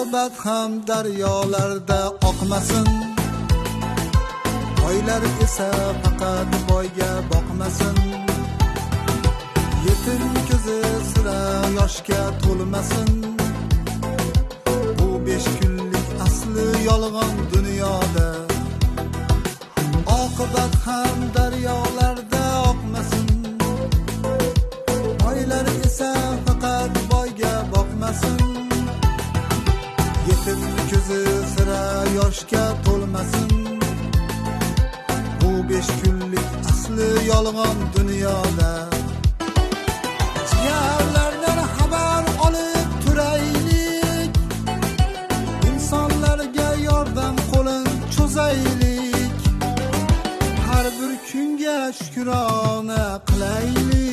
oqibat ham daryolarda oqmasin. Boylar esa faqat boyga boqmasin. Yetim ko'zi sira yoshga to'lmasin. Bu 5 kunlik asli yolg'on dunyoda. Oqibat ham daryolarda oqmasin. Boylar esa faqat boyga boqmasin. Yetim ko'zi sira yoshga to'lmasin. Bu 5 kunlik asli yolg'on dunyoda. Jigarlardan xabar olib turaylik. İnsonlarga yordam qo'lin cho'zaylik. Har bir kunga shukrona qilaylik.